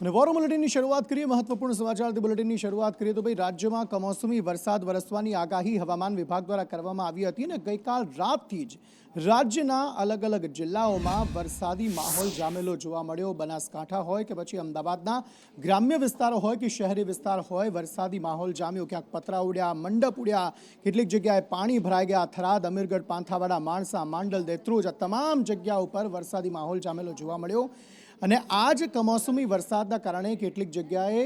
અને વોર બુલેટિનની શરૂઆત કરીએ મહત્વપૂર્ણ સમાચારથી બુલેટિનની શરૂઆત કરીએ તો ભાઈ રાજ્યમાં કમોસમી વરસાદ વરસવાની આગાહી હવામાન વિભાગ દ્વારા કરવામાં આવી હતી અને ગઈકાલ રાતથી જ રાજ્યના અલગ અલગ જિલ્લાઓમાં વરસાદી માહોલ જામેલો જોવા મળ્યો। બનાસકાંઠા હોય કે પછી અમદાવાદના ગ્રામ્ય વિસ્તારો હોય કે શહેરી વિસ્તાર હોય, વરસાદી માહોલ જામ્યો। ક્યાંક પતરા ઉડ્યા, મંડપ ઉડ્યા, કેટલીક જગ્યાએ પાણી ભરાઈ ગયા। થરાદ, અમીરગઢ, પાંથાવાડા, માણસા, માંડલ, દેત્રોજ આ તમામ જગ્યા ઉપર વરસાદી માહોલ જામેલો જોવા મળ્યો। અને આ જ કમોસમી વરસાદના કારણે કેટલીક જગ્યાએ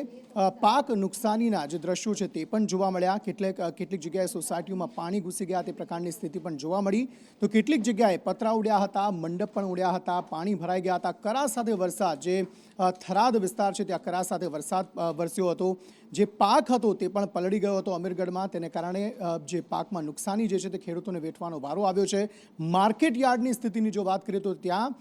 પાક નુકસાનીના જે દ્રશ્યો છે તે પણ જોવા મળ્યા। કેટલીક જગ્યાએ સોસાયટીઓમાં પાણી ઘૂસી ગયા તે પ્રકારની સ્થિતિ પણ જોવા મળી। તો કેટલીક જગ્યાએ પતરા ઉડ્યા હતા, મંડપ પણ ઉડ્યા હતા, પાણી ભરાઈ ગયા હતા। કરા સાથે વરસાદ, જે થરાદ વિસ્તાર છે ત્યાં કરા સાથે વરસાદ વરસ્યો હતો। જે પાક હતો તે પણ પલળી ગયો હતો અમીરગઢમાં, તેને કારણે જે પાકમાં નુકસાની જે છે તે ખેડૂતોને વેઠવાનો વારો આવ્યો છે। માર્કેટ યાર્ડની સ્થિતિની જો વાત કરીએ તો ત્યાં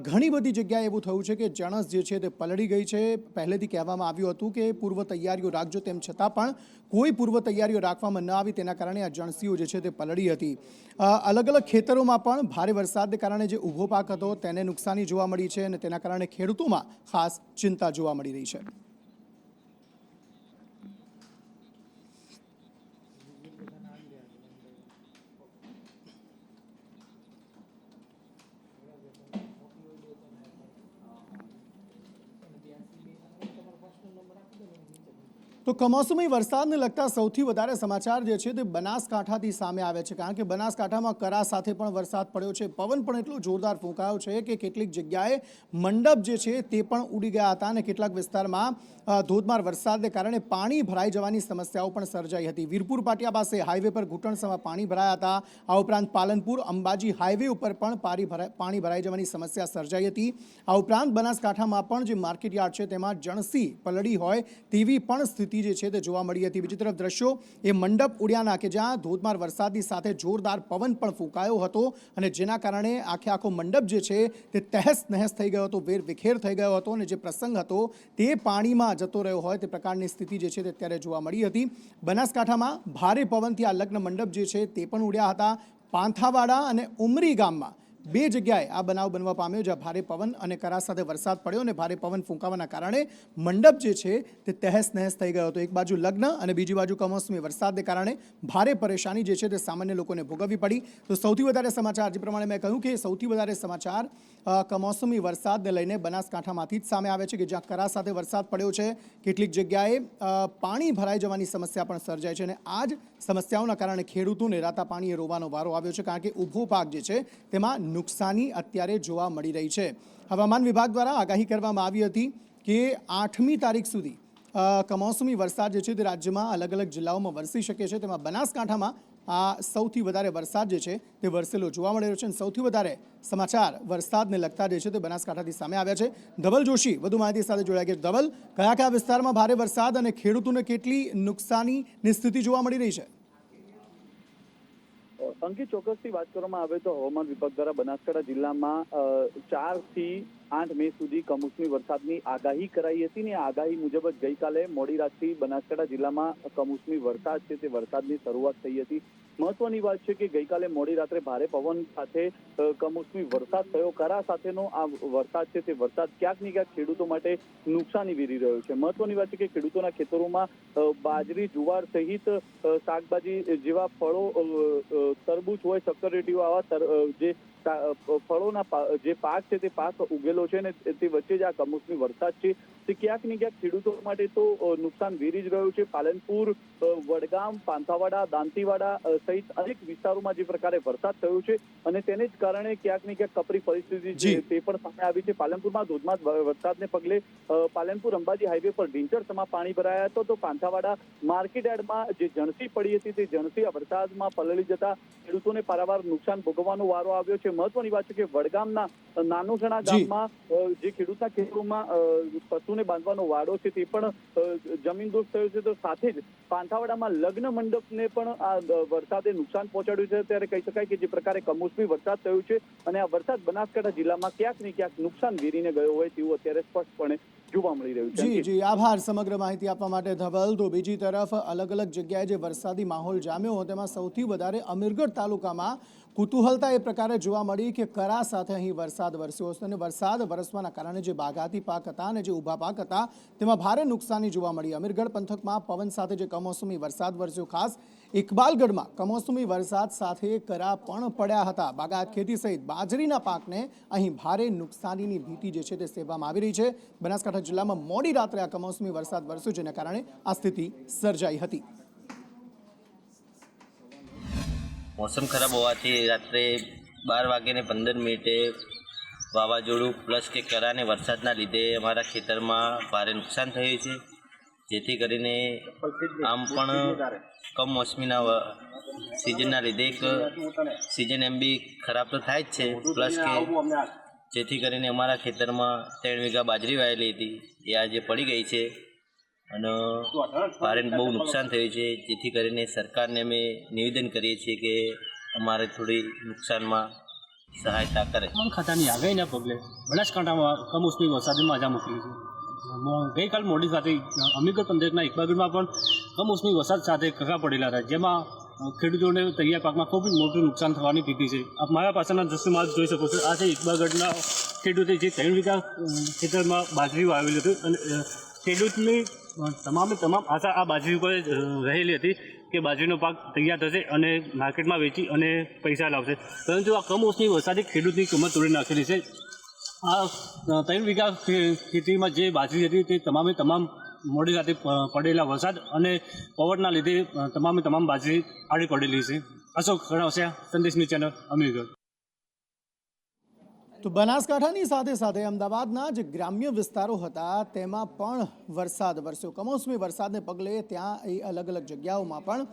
ઘણી બધી જગ્યાએ એવું થયું છે કે જણસ જે છે તે પલળી ગઈ છે। પહેલેથી કહેવામાં આવ્યું હતું કે પૂર્વ તૈયારીઓ રાખજો, તેમ છતાં પણ કોઈ પૂર્વ તૈયારીઓ રાખવામાં ન આવી, તેના કારણે આ જણસીઓ જે છે તે પલળી હતી। અલગ અલગ ખેતરોમાં પણ ભારે વરસાદને કારણે જે ઊભો પાક હતો તેને નુકસાની જોવા મળી છે અને તેના કારણે ખેડૂતોમાં ખાસ ચિંતા જોવા મળી રહી છે। તો કમોસમી વરસાદને લગતા સૌથી વધારે સમાચાર જે છે તે બનાસકાંઠાથી સામે આવે છે, કારણ કે બનાસકાંઠામાં કરા સાથે પણ વરસાદ પડ્યો છે। પવન પણ એટલો જોરદાર ફૂંકાયો છે કે કેટલીક જગ્યાએ મંડપ જે છે તે પણ ઉડી ગયા હતા અને કેટલાક વિસ્તારમાં ધોધમાર વરસાદને કારણે પાણી ભરાઈ જવાની સમસ્યાઓ પણ સર્જાઈ હતી। વીરપુર પાટિયા પાસે હાઈવે પર ઘૂંટણસમાં પાણી ભરાયા હતા। આ ઉપરાંત પાલનપુર અંબાજી હાઈવે ઉપર પણ પાણી ભરાઈ જવાની સમસ્યા સર્જાઈ હતી। આ ઉપરાંત બનાસકાંઠામાં પણ જે માર્કેટ યાર્ડ છે તેમાં જણસી પલળી હોય તેવી પણ સ્થિતિ જે છે તે જોવા મળી હતી। બીજી તરફ દ્રશ્યો એ મંડપ ઉડ્યાના કે જ્યાં ધોધમાર વરસાદની સાથે જોરદાર પવન પણ ફૂંકાયો હતો અને જેના કારણે આખો મંડપ જે છે તે તહેસ નહેસ થઈ ગયો હતો, વેર વિખેર થઈ ગયો હતો અને જે પ્રસંગ હતો તે પાણીમાં જતો રહ્યો હોય તે પ્રકારની સ્થિતિ જે છે તે અત્યારે જોવા મળી હતી। બનાસકાંઠામાં ભારે પવનથી આ લગ્ન મંડપ જે છે તે પણ ઉડ્યા હતા। પાંથાવાડા અને ઉમરી ગામમાં બે જગ્યાએ આ બનાવ બનવા પામ્યો, જ્યાં ભારે પવન અને કરા સાથે વરસાદ પડ્યો અને ભારે પવન ફૂંકાવાના કારણે મંડપ જે છે તે તહેસ નહેસ થઈ ગયો હતો। એક બાજુ લગ્ન અને બીજી બાજુ કમોસમી વરસાદને કારણે ભારે પરેશાની જે છે તે સામાન્ય લોકોને ભોગવવી પડી। તો સૌથી વધારે સમાચાર, જે પ્રમાણે મેં કહ્યું કે સૌથી વધારે સમાચાર કમોસમી વરસાદને લઈને બનાસકાંઠામાંથી જ સામે આવે છે કે જ્યાં કરા સાથે વરસાદ પડ્યો છે, કેટલીક જગ્યાએ પાણી ભરાઈ જવાની સમસ્યા પણ સર્જાય છે અને આ જ સમસ્યાઓના કારણે ખેડૂતોને રાતા પાણીએ રોવાનો વારો આવ્યો છે, કારણ કે ઊભો પાક જે છે તેમાં નુકસાની અત્યારે જોવા મળી રહી છે। હવામાન વિભાગ દ્વારા આગાહી કરવામાં આવી હતી કે 8મી તારીખ સુધી કમોસમી વરસાદ જે છે તે રાજ્યમાં અલગ અલગ જિલ્લાઓમાં વરસી શકે છે। તેમાં બનાસકાંઠામાં આ સૌથી વધારે વરસાદ જે છે તે વરસેલો જોવા મળી રહ્યો છે અને સૌથી વધારે સમાચાર વરસાદને લગતા જે છે તે બનાસકાંઠાથી સામે આવ્યા છે। ધવલ જોશી વધુ માહિતી સાથે જોડાયા છે। ધવલ, કયા કયા વિસ્તારમાં ભારે વરસાદ અને ખેડૂતોને કેટલી નુકસાનીની સ્થિતિ જોવા મળી રહી છે? અંકિત, ચોક્કસથી વાત કરવામાં આવે તો હવામાન વિભાગ દ્વારા બનાસકાંઠા જિલ્લામાં 4 થી 8 મે સુધી કમોસમી વરસાદની આગાહી કરાઈ હતી ને આગાહી મુજબ જ ગઈકાલે મોડી રાતથી બનાસકાંઠા જિલ્લામાં કમોસમી વરસાદ છે તે વરસાદની શરૂઆત થઈ હતી। મહત્વની વાત છે કે ગઈકાલે મોડી રાત્રે ભારે પવન સાથે કમોસમી વરસાદ થયો। કરા સાથેનો આ વરસાદ છે તે વરસાદ ક્યાંક ને ક્યાંક ખેડૂતો માટે નુકસાની વેરી રહ્યો છે। મહત્વની વાત છે કે ખેડૂતોના ખેતરોમાં બાજરી, જુવાર સહિત શાકભાજી જેવા ફળો, તરબૂચ હોય, શક્કરટેટીઓ, આવા જે ફળોના જે પાક છે તે પાક ઉગેલો છે ને તે વચ્ચે જ આ કમોસમી વરસાદ છે તે ક્યાંક ને ક્યાંક ખેડૂતો માટે તો નુકસાન વેરી જ રહ્યું છે। પાલનપુર, વડગામ, પાંથાવાડા, દાંતીવાડા સહિત અનેક વિસ્તારોમાં જે પ્રકારે વરસાદ થયો છે અને તેને જ કારણે ક્યાંક ને ક્યાંક કપરી પરિસ્થિતિ છે તે પણ સામે આવી છે। પાલનપુરમાં ધોધમાર વરસાદને પગલે પાલનપુર અંબાજી હાઈવે પર ઢીંચણસમાં પાણી ભરાયા હતા, તો પાંથાવાડા માર્કેટ યાર્ડમાં જે જણસી પડી હતી તે જણસી આ વરસાદમાં પલળી જતા ખેડૂતોને પારાવાર નુકસાન ભોગવવાનો વારો આવ્યો છે। મહત્વની વાત છે કે વડગામના નાનોસણા ગામમાં જે ખેડૂતના ખેતરોમાં પશુને બાંધવાનો વાડો છે તે પણ જમીનદોસ્ત થયો છે, તો સાથે જ પાંથાવાડામાં લગ્ન મંડપને પણ આ વરસાદે નુકસાન પહોંચાડ્યું છે। ત્યારે કહી શકાય કે જે પ્રકારે કમોસમી વરસાદ થયો છે અને આ વરસાદ બનાસકાંઠા જિલ્લામાં ક્યાંક ને ક્યાંક નુકસાન વેરીને ગયો હોય તેવું અત્યારે સ્પષ્ટપણે જોવા મળી રહ્યું છે। જી, આભાર સમગ્ર માહિતી આપવા માટે ધવલ। તો બીજી તરફ અલગ અલગ જગ્યાએ જે વરસાદી માહોલ જામ્યો તેમાં સૌથી વધારે અમીરગઢ તાલુકામાં કુતૂહલતા એ પ્રકારે જોવા મળી કે કરા સાથે અહીં વરસાદ વરસ્યો હતો અને વરસાદ વરસવાના કારણે જે બાગાયતી પાક હતા અને જે ઊભા પાક હતા તેમાં ભારે નુકસાની જોવા મળી. અમીરગઢ પંથકમાં પવન સાથે જે કમોસમી વરસાદ વરસ્યો, ખાસ ઇકબાલગઢમાં કમોસમી વરસાદ સાથે કરા પણ પડ્યા હતા. બાગાયત ખેતી સહિત બાજરીના પાકને અહીં ભારે નુકસાનીની ભીતિ જે છે તે સેવવામાં આવી રહી છે. બનાસકાંઠા જિલ્લામાં મોડી રાત્રે આ કમોસમી વરસાદ વરસ્યો, જેના કારણે આ સ્થિતિ સર્જાઈ હતી. મોસમ ખરાબ હોવાથી રાત્રે 12:15 વાવાઝોડું પ્લસ કે કરાને વરસાદના લીધે અમારા ખેતરમાં ભારે નુકસાન થયું છે. જેથી કરીને આમ પણ કમોસમીના સિઝનના લીધે એક સિઝન એમ બી ખરાબ તો થાય જ છે. પ્લસ કે જેથી કરીને અમારા ખેતરમાં 3 વીઘા બાજરી વાયેલી હતી એ આજે પડી ગઈ છે અને ભારે બહુ નુકસાન થયું છે. જેથી કરીને સરકારને અમે નિવેદન કરીએ છીએ કે અમારે થોડી નુકસાનમાં સહાયતા કરે. ખાતાની આગાહીના પગલે બનાસકાંઠામાં કમોસમી વરસાદની મજા મોકલી છે. ગઈકાલ મોડી સાથે અમીરગઢ પંથકના ઇકબાલગઢમાં પણ કમોસમી વરસાદ સાથે કરા પડેલા હતા, જેમાં ખેડૂતોને તૈયાર પાકમાં ખૂબ મોટું નુકસાન થવાની ભીતિ છે. મારા પાસેના દ્રશ્યમાં જોઈ શકો છો, આ છે ઇકબાલગઢના ખેડૂતે જે 3 વીઘા ખેતરમાં બાજરી વાવેલી હતી અને ખેડૂતની તમામ આશા આ બાજરી ઉપર રહેલી હતી કે બાજરીનો પાક તૈયાર થશે અને માર્કેટમાં વેચી અને પૈસા લાવશે. પરંતુ આ કમોસમી વરસાદે ખેડૂતની કિંમત તોડી નાખેલી છે. આ 3 વીઘા ખેતીમાં જે બાજરી હતી તે તમામ મોડી રાતે પડેલા વરસાદ અને પવનના લીધે તમામ બાજરી આડી પડેલી છે. અશોક ખણાવસિયા, સંદેશ ન્યૂઝ ચેનલ, અમીરગઢ. તો બનાસકાંઠાની સાથે સાથે અમદાવાદના જે ગ્રામ્ય વિસ્તારો હતા તેમાં પણ વરસાદ વરસ્યો. કમોસમી વરસાદને પગલે ત્યાં એ અલગ અલગ જગ્યાઓમાં પણ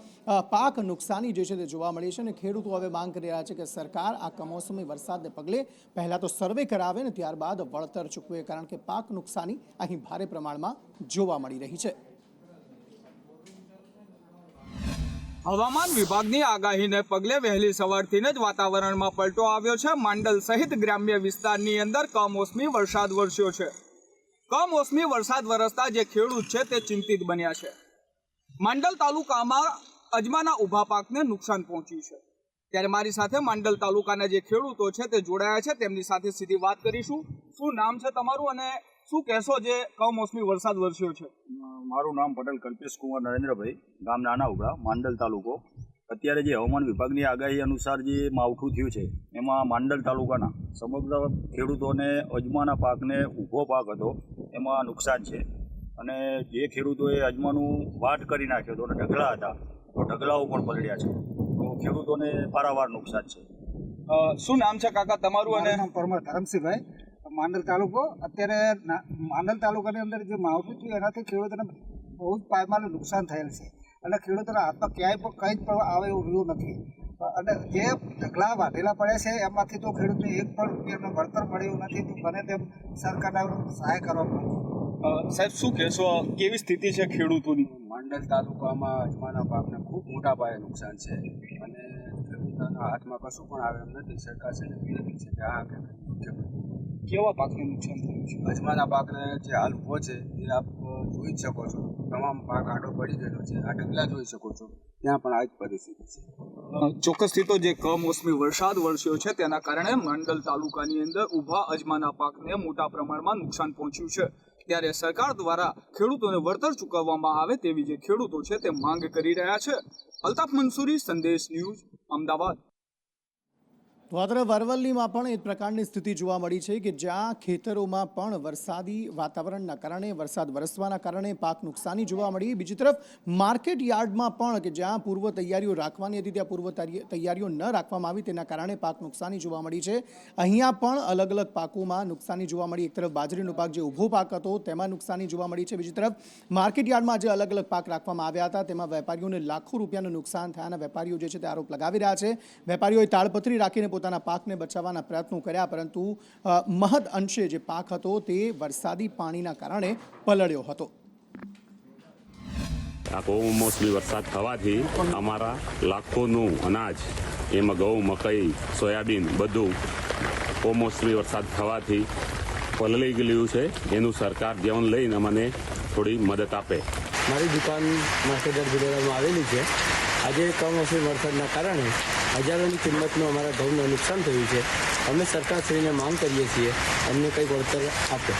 પાક નુકસાની જે છે તે જોવા મળી છે અને ખેડૂતો હવે માંગ કરી રહ્યા છે કે સરકાર આ કમોસમી વરસાદને પગલે પહેલાં તો સર્વે કરાવે ને ત્યારબાદ વળતર ચૂકવે, કારણ કે પાક નુકસાની અહીં ભારે પ્રમાણમાં જોવા મળી રહી છે. હવામાન વિભાગની આગાહીને પગલે વહેલી સવારથી જ વાતાવરણમાં પલટો આવ્યો છે. માંડલ સહિત ગ્રામ્ય વિસ્તારની અંદર કમોસમી વરસાદ વરસ્યો છે. કમોસમી વરસાદ વરસતા જે ખેડૂત છે તે ચિંતિત બન્યા છે. માંડલ તાલુકામાં અજમાના ઊભા પાકને નુકસાન પહોંચ્યું છે. ત્યારે મારી સાથે માંડલ તાલુકાના જે ખેડૂતો છે તે જોડાયા છે, તેમની સાથે સીધી વાત કરીશું. શું નામ છે તમારું અને શું કહેશો જે કમોસમી વરસાદ વરસ્યો છે? મારું નામ પટેલ કલ્પેશ કુમાર નરેન્દ્રભાઈ, ગામ નાના ઉગડા, માંડલ તાલુકો. અત્યારે જે હવામાન વિભાગની આગાહી અનુસાર જે માવઠું થયું છે એમાં માંડલ તાલુકાના સમગ્ર ખેડૂતોને અજમાના પાકને ઊભો પાક હતો એમાં નુકસાન છે. અને જે ખેડૂતોએ અજમાનું વાટ કરી નાખ્યો હતો અને ઢગલા હતા તો ઢગલાઓ પણ પલળ્યા છે, તો ખેડૂતોને પારાવાર નુકસાન છે. શું નામ છે કાકા તમારું? અને પરમાર ધરમસિંહભાઈ, માંડલ તાલુકો. અત્યારે માંડલ તાલુકાની અંદર જે માવઠું થયું એનાથી ખેડૂતોને બહુ જ પાયમાનું નુકસાન થયેલ છે અને ખેડૂતોના હાથમાં ક્યાંય પણ કંઈ જ પણ આવે એવું રહ્યું નથી. અને જે ઢગલા વાઢેલા પડે છે એમાંથી તો ખેડૂતને 1 પણ રૂપિયાનું વળતર મળ્યું નથી. તો બને તેમ સરકારને સહાય કરવા પડે. સાહેબ શું કહેશો, કેવી સ્થિતિ છે ખેડૂતોની? માંડલ તાલુકામાં અજમાના પાકને ખૂબ મોટા પાયે નુકસાન છે અને ખેડૂતોના હાથમાં કશું પણ આવે એમ નથી. સરકાર છે વિનંતી છે કે આ કેવા પાકને નુકસાન થયું છે? અજમાના પાકને જે હાલ ઊભો છે એ આપ જોઈ જ શકો છો. તમામ પાક આડો પડી ગયેલો છે. આ ઢગલા જોઈ શકો છો, ત્યાં પણ આ જ પરિસ્થિતિ છે. ચોક્કસથી તો જે કમોસમી વરસાદ વરસ્યો છે તેના કારણે માંડલ તાલુકાની અંદર ઊભા અજમાના પાકને મોટા પ્રમાણમાં નુકસાન પહોંચ્યું છે. ત્યારે સરકાર દ્વારા ખેડૂતોને વળતર ચૂકવવામાં આવે તેવી જે ખેડૂતો છે તે માંગ કરી રહ્યા છે. અલ્તાફ મંસૂરી, સંદેશ ન્યૂઝ, અમદાવાદ. વાદરા વરવલ્લીમાં પણ એક પ્રકારની સ્થિતિ જોવા મળી છે કે જ્યાં ખેતરોમાં પણ વરસાદી વાતાવરણના કારણે, વરસાદ વરસવાના કારણે પાક નુકસાની જોવા મળી. બીજી તરફ માર્કેટ યાર્ડમાં પણ કે જ્યાં પૂર્વ તૈયારીઓ રાખવાની હતી ત્યાં પૂર્વ તૈયારીઓ ન રાખવામાં આવી તેના કારણે પાક નુકસાની જોવા મળી છે. અહીંયા પણ અલગ અલગ પાકોમાં નુકસાની જોવા મળી. એક તરફ બાજરીનો પાક જે ઊભો પાક હતો તેમાં નુકસાની જોવા મળી છે. બીજી તરફ માર્કેટ યાર્ડમાં જે અલગ અલગ પાક રાખવામાં આવ્યા હતા તેમાં વેપારીઓને લાખો રૂપિયાનું નુકસાન થયાના વેપારીઓ જે છે તે આરોપ લગાવી રહ્યા છે. વેપારીઓએ તાળપત્રી રાખીને પોતાના પાકને બચાવવાના પ્રયત્નો કર્યા, પરંતુ મહદ અંશે જે પાક હતો તે વરસાદી પાણીના કારણે પલળ્યો હતો. આ કમોસમી વરસાદ થવાથી અમારા લાખોનું અનાજ, એમાં ઘઉં, મકાઈ, સોયાબીન બધું કમોસમી વરસાદ થવાથી પલળી ગયું છે. એનું સરકાર ધ્યાન લઈને અમને થોડી મદદ આપે. મારી દુકાન માસ્ટરગઢ બિલોડામાં આવેલી છે. આજે કમોસમી વરસાદના કારણે હજારોની કિંમતનું અમારા ઘઉંનું નુકસાન થયું છે. અમે સરકારશ્રીને માંગ કરીએ છીએ અમને કંઈક વળતર આપે.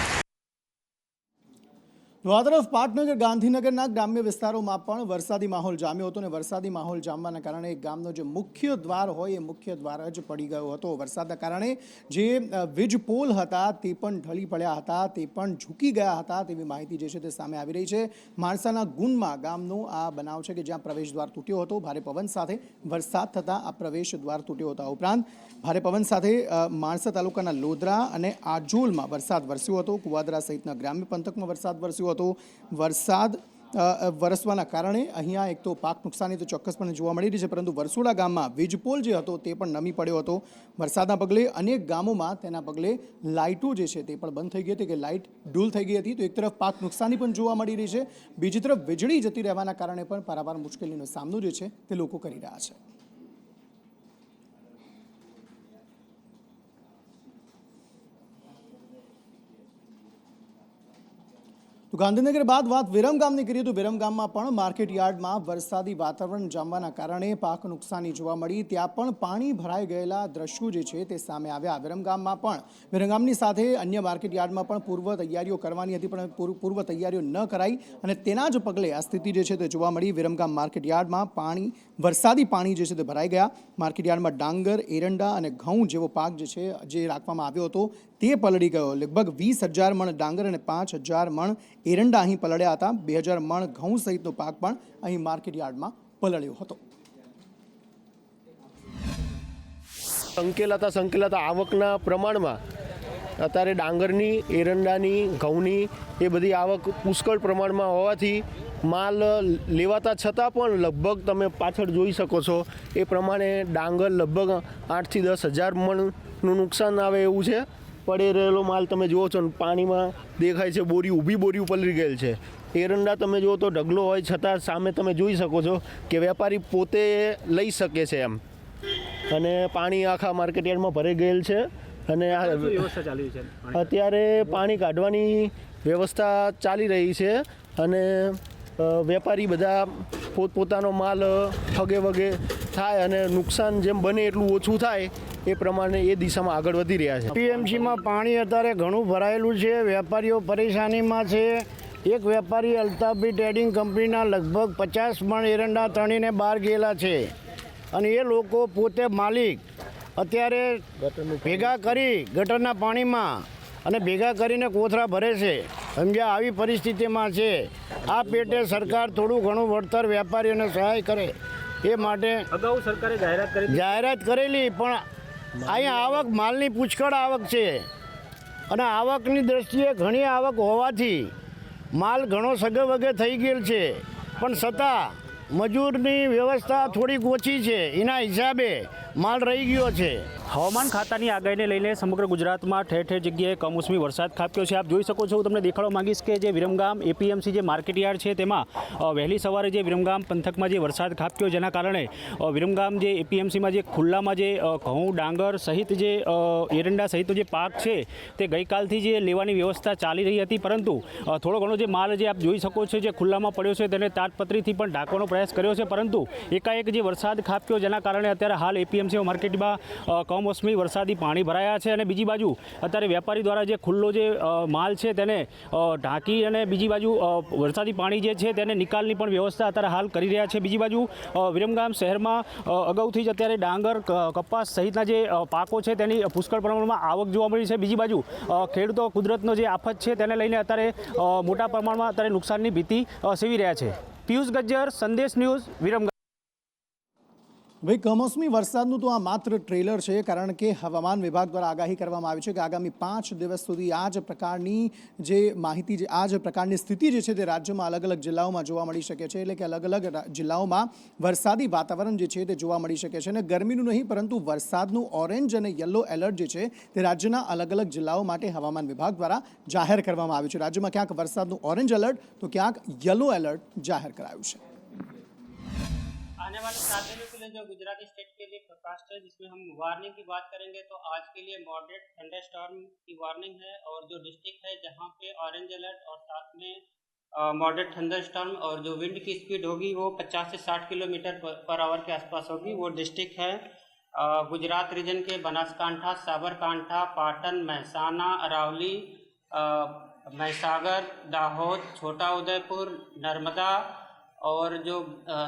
તો આ તરફ પાટનગર ગાંધીનગરના ગ્રામ્ય વિસ્તારોમાં પણ વરસાદી માહોલ જામ્યો હતો અને વરસાદી માહોલ જામવાના કારણે ગામનો જે મુખ્ય દ્વાર હોય એ મુખ્ય દ્વાર જ પડી ગયો હતો. વરસાદના કારણે જે વીજ પોલ હતા તે પણ ઢળી પડ્યા હતા, તે પણ ઝૂકી ગયા હતા તેવી માહિતી જે છે તે સામે આવી રહી છે. માણસાના ગુણમાં ગામનો આ બનાવ છે કે જ્યાં પ્રવેશ દ્વાર તૂટ્યો હતો. ભારે પવન સાથે વરસાદ થતાં આ પ્રવેશ દ્વાર તૂટ્યો હતો. ઉપરાંત ભારે પવન સાથે માણસા તાલુકાના લોધરા અને આજોલમાં વરસાદ વરસ્યો હતો. કુવાદરા સહિતના ગ્રામ્ય પંથકમાં વરસાદ વરસ્યો હતો. વરસાદ વરસવાના કારણે અહીંયા એક તો પાક નુકસાની તો ચોક્કસપણે જોવા મળી રહી છે, પરંતુ વરસોડા ગામમાં વીજપોલ જે હતો તે પણ નમી પડ્યો હતો. વરસાદના પગલે અનેક ગામોમાં તેના પગલે લાઇટો જે છે તે પણ બંધ થઈ ગઈ હતી, કે લાઇટ ડૂલ થઈ ગઈ હતી. તો એક તરફ પાક નુકસાની પણ જોવા મળી રહી છે, બીજી તરફ વીજળી જતી રહેવાના કારણે પણ પારાવાર મુશ્કેલીનો સામનો જે છે તે લોકો કરી રહ્યા છે. તો ગાંધીનગર બાદ વાત વિરમગામની કરીએ તો વિરમગામમાં પણ માર્કેટ યાર્ડમાં વરસાદી વાતાવરણ જામવાના કારણે પાક નુકસાની જોવા મળી. ત્યાં પણ પાણી ભરાઈ ગયેલા દ્રશ્યો જે છે તે સામે આવ્યા. વિરમગામની સાથે અન્ય માર્કેટ યાર્ડમાં પણ પૂર્વ તૈયારીઓ કરવાની હતી, પણ પૂર્વ તૈયારીઓ ન કરાઈ અને તેના જ પગલે આ સ્થિતિ જે છે તે જોવા મળી. વિરમગામ માર્કેટ યાર્ડમાં વરસાદી પાણી જે છે તે ભરાઈ ગયા. માર્કેટ યાર્ડમાં ડાંગર, એરંડા અને ઘઉં જેવો પાક જે છે જે રાખવામાં આવ્યો હતો તે પલળી ગયો. લગભગ 20,000 મણ ડાંગર અને 5,000 મણ એરંડા અહીં પલળ્યા હતા. 2,000 મણ ઘઉં સહિતનો પાક પણ અહીં માર્કેટ યાર્ડમાં પલળ્યો હતો. સંકેલાતા આવકના પ્રમાણમાં અત્યારે ડાંગરની, એરંડાની, ઘઉંની એ બધી આવક પુષ્કળ પ્રમાણમાં હોવાથી માલ લેવાતા છતાં પણ લગભગ તમે પાછળ જોઈ શકો છો એ પ્રમાણે ડાંગર લગભગ 8,000 થી 10,000 મણનું નુકસાન આવે એવું છે. પડે રહેલો માલ તમે જુઓ છો ને પાણીમાં દેખાય છે, ઊભી બોરીઓ પલળી ગયેલ છે. એરંડા તમે જુઓ તો ઢગલો હોય છતાં સામે તમે જોઈ શકો છો કે વેપારી પોતે લઈ શકે છે એમ. અને પાણી આખા માર્કેટયાર્ડમાં ભરાઈ ગયેલ છે. અને અત્યારે પાણી કાઢવાની વ્યવસ્થા ચાલી રહી છે અને વેપારી બધા પોતપોતાનો માલ ઠગે વગે થાય અને નુકસાન જેમ બને એટલું ઓછું થાય એ પ્રમાણે એ દિશામાં આગળ વધી રહ્યા છે. પીએમસીમાં પાણી અત્યારે ઘણું ભરાયેલું છે, વેપારીઓ પરેશાનીમાં છે. એક વેપારી અલ્તાફભાઈ ટ્રેડિંગ કંપનીના લગભગ 50 મણ એરંડા તણીને બહાર ગયેલા છે અને એ લોકો પોતે માલિક અત્યારે ભેગા કરી ગટરના પાણીમાં અને ભેગા કરીને કોથળા ભરે છે. સમજ્યા? આવી પરિસ્થિતિમાં છે. આ પેટે સરકાર થોડું ઘણું વળતર વેપારીઓને સહાય કરે એ માટે અગાઉ સરકારે જાહેરાત કરેલી, પણ અહીંયા આવક માલની પુષ્કળ આવક છે અને આવકની દ્રષ્ટિએ ઘણી આવક હોવાથી માલ ઘણો સગવગે થઈ ગયેલ છે, પણ છતાં મજૂરની વ્યવસ્થા થોડીક ઓછી છે, એના હિસાબે માલ રહી ગયો છે. હવામાન ખાતાની આગાહીને લઈને સમગ્ર ગુજરાતમાં ઠેર ઠેર જગ્યાએ કમોસમી વરસાદ ખાબક્યો છે. આપ જોઈ શકો છો. હું તમને દેખાડવા માંગીશ કે જે વિરમગામ એપીએમસી જે માર્કેટ યાર્ડ છે તેમાં વહેલી સવારે જે વિરમગામ પંથકમાં જે વરસાદ ખાબક્યો, જેના કારણે વિરમગામ જે એપીએમસીમાં જે ખુલ્લામાં જે ઘઉં, ડાંગર સહિત જે એરંડા સહિતનો જે પાક છે તે ગઈકાલથી જે લેવાની વ્યવસ્થા ચાલી રહી હતી, પરંતુ થોડો ઘણો જે માલ જે આપ જોઈ શકો છો જે ખુલ્લામાં પડ્યો છે તેને તાટપત્રીથી પણ ઢાંકવાનો પ્રયાસ કર્યો છે, પરંતુ એકાએક જે વરસાદ ખાબક્યો જેના કારણે અત્યારે હાલ એપીએમસી માર્કેટમાં કમોસમી વરસાદી પાણી ભરાયા છે. અને બીજી બાજુ અત્યારે વેપારી દ્વારા જે ખુલ્લો જે માલ છે તેને ઢાંકી અને બીજી બાજુ વરસાદી પાણી જે છે તેને નિકાલની પણ વ્યવસ્થા અત્યારે હાલ કરી રહ્યા છે. બીજી બાજુ વિરમગામ શહેરમાં અગાઉથી જ અત્યારે ડાંગર, કપાસ સહિતના જે પાકો છે તેની પુષ્કળ પ્રમાણમાં આવક જોવા મળી છે. બીજી બાજુ ખેડૂતો કુદરતનો જે આફત છે તેને લઈને અત્યારે મોટા પ્રમાણમાં અત્યારે નુકસાનની ભીતિ સેવી રહ્યા છે. પિયુષ ગજ્જર, સંદેશ ન્યૂઝ, વિરમગામ. ભાઈ, કમોસમી વરસાદનું તો આ માત્ર ટ્રેલર છે, કારણ કે હવામાન વિભાગ દ્વારા આગાહી કરવામાં આવી છે કે આગામી 5 દિવસ સુધી આ જ પ્રકારની જે માહિતી, આ જ પ્રકારની સ્થિતિ જે છે તે રાજ્યમાં અલગ અલગ જિલ્લાઓમાં જોવા મળી શકે છે. એટલે કે અલગ અલગ જિલ્લાઓમાં વરસાદી વાતાવરણ જે છે તે જોવા મળી શકે છે. અને ગરમીનું નહીં, પરંતુ વરસાદનું ઓરેન્જ અને યલો એલર્ટ જે છે તે રાજ્યના અલગ અલગ જિલ્લાઓ માટે હવામાન વિભાગ દ્વારા જાહેર કરવામાં આવ્યું છે. રાજ્યમાં ક્યાંક વરસાદનું ઓરેન્જ એલર્ટ તો ક્યાંક યલો એલર્ટ જાહેર કરાયું છે. आने वाले 7 दिनों के लिए जो गुजराती स्टेट के लिए फोरकास्ट है, जिसमें हम वार्निंग की बात करेंगे तो आज के लिए मॉडरेट थंडरस्टॉर्म की वार्निंग है और जो डिस्ट्रिक्ट है जहां पे ऑरेंज अलर्ट और साथ में मॉडरेट थंडरस्टॉर्म और जो विंड की स्पीड होगी वो 50 से 60 किलोमीटर पर आवर के आसपास होगी। वो डिस्ट्रिक्ट है गुजरात रीजन के बनासकांठा, साबरकांठा, पाटन, महसाना, अरावली, महिसागर, दाहोद, छोटा उदयपुर, नर्मदा और जो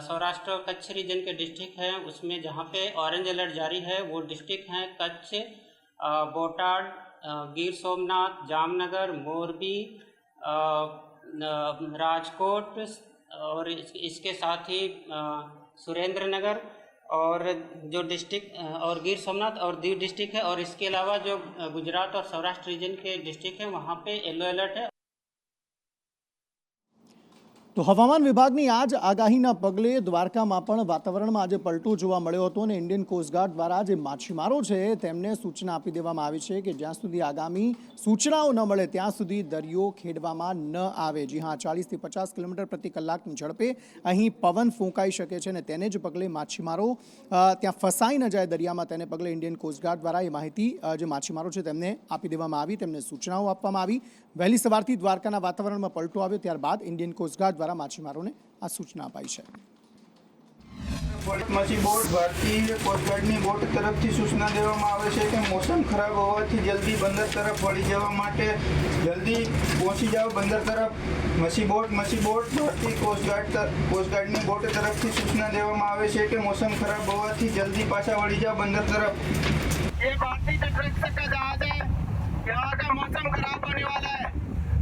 सौराष्ट्र और कच्छ रीजन के डिस्ट्रिक्ट हैं उसमें जहाँ पे ऑरेंज अलर्ट जारी है वो डिस्ट्रिक्ट हैं कच्छ, बोटाड, गिर सोमनाथ, जामनगर, मोरबी, राजकोट और इसके साथ ही सुरेंद्र नगर और जो डिस्ट्रिक्ट और गिर सोमनाथ और दीव डिस्ट्रिक्ट है। और इसके अलावा जो गुजरात और सौराष्ट्र रीजन के डिस्ट्रिक्ट हैं वहाँ पे येलो अलर्ट है। તો હવામાન વિભાગની આ જ આગાહીના પગલે દ્વારકામાં પણ વાતાવરણમાં આજે પલટો જોવા મળ્યો હતો અને ઇન્ડિયન કોસ્ટગાર્ડ દ્વારા જે માછીમારો છે તેમને સૂચના આપી દેવામાં આવી છે કે જ્યાં સુધી આગામી સૂચનાઓ ન મળે ત્યાં સુધી દરિયો ખેડવામાં ન આવે। જી હા, 40 થી 50 કિલોમીટર પ્રતિ કલાકની ઝડપે અહીં પવન ફૂંકાઈ શકે છે અને તેને જ પગલે માછીમારો ત્યાં ફસાઈ ન જાય દરિયામાં, તેને પગલે ઇન્ડિયન કોસ્ટગાર્ડ દ્વારા એ માહિતી જે માછીમારો છે તેમને આપી દેવામાં આવી, તેમને સૂચનાઓ આપવામાં આવી। વહેલી સવારથી દ્વારકાના વાતાવરણમાં પલટો આવ્યો ત્યારબાદ ઇન્ડિયન કોસ્ટગાર્ડ દ્વારા માછીમારોને આ સૂચના અપાઈ છે। મચ્છી બોટ ભારતીય કોસ્ટગાર્ડની બોટ તરફથી સૂચના દેવામાં આવે છે કે મોસમ ખરાબ હોવાથી જલ્દી બંદર તરફ વળી જવા માટે જલ્દી પહોંચી જાઓ બંદર તરફ। મચ્છી બોટ ભારતીય કોસ્ટગાર્ડની બોટ તરફથી સૂચના દેવામાં આવે છે કે મોસમ ખરાબ હોવાથી જલ્દી પાછા વળી જાઓ બંદર तरफ। ये भारतीय तटरक्षक का जहाज है, यहाँ का मौसम खराब होने वाला है।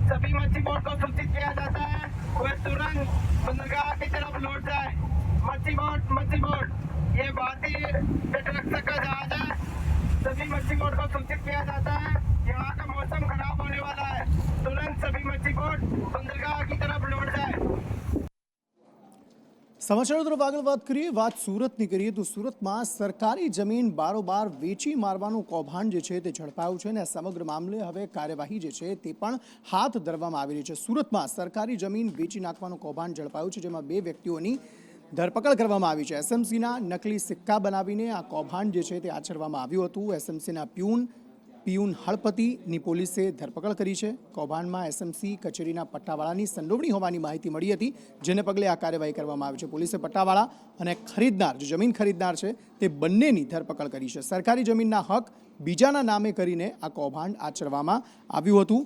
सभी मच्छी बोट को सूचित किया जाता है वह तुरंत बंदरगाह की तरफ लौट जाए। मच्छी बोट ये भारतीय तटरक्षक का जहाज है। सभी मच्छी बोट को सूचित किया जाता है यहाँ का मौसम खराब होने वाला है, तुरंत सभी मच्छी बोट बंदरगाह की तरफ लौट जाए। સમાચારો તરફ આગળ વાત કરીએ, વાત સુરતની કરીએ તો સુરતમાં સરકારી જમીન બારોબાર વેચી મારવાનું કૌભાંડ જે છે તે ઝડપાયું છે અને સમગ્ર મામલે હવે કાર્યવાહી જે છે તે પણ હાથ ધરવામાં આવી રહી છે। સુરતમાં સરકારી જમીન વેચી નાખવાનું કૌભાંડ ઝડપાયું છે જેમાં 2 વ્યક્તિઓની ધરપકડ કરવામાં આવી છે। એસએમસીના નકલી સિક્કા બનાવીને આ કૌભાંડ જે છે તે આચરવામાં આવ્યું હતું। એસએમસીના પિયુન હળપતિની પોલીસે ધરપકડ કરી છે। કૌભાંડમાં એસએમસી કચેરીના પટ્ટાવાળાની સંડોવણી હોવાની માહિતી મળી હતી, જેને પગલે આ કાર્યવાહી કરવામાં આવી છે। પોલીસે પટ્ટાવાળા અને ખરીદનાર, જે જમીન ખરીદનાર છે તે બંનેની ધરપકડ કરી છે। સરકારી જમીનના હક બીજાના નામે કરીને આ કૌભાંડ આચરવામાં આવ્યું હતું।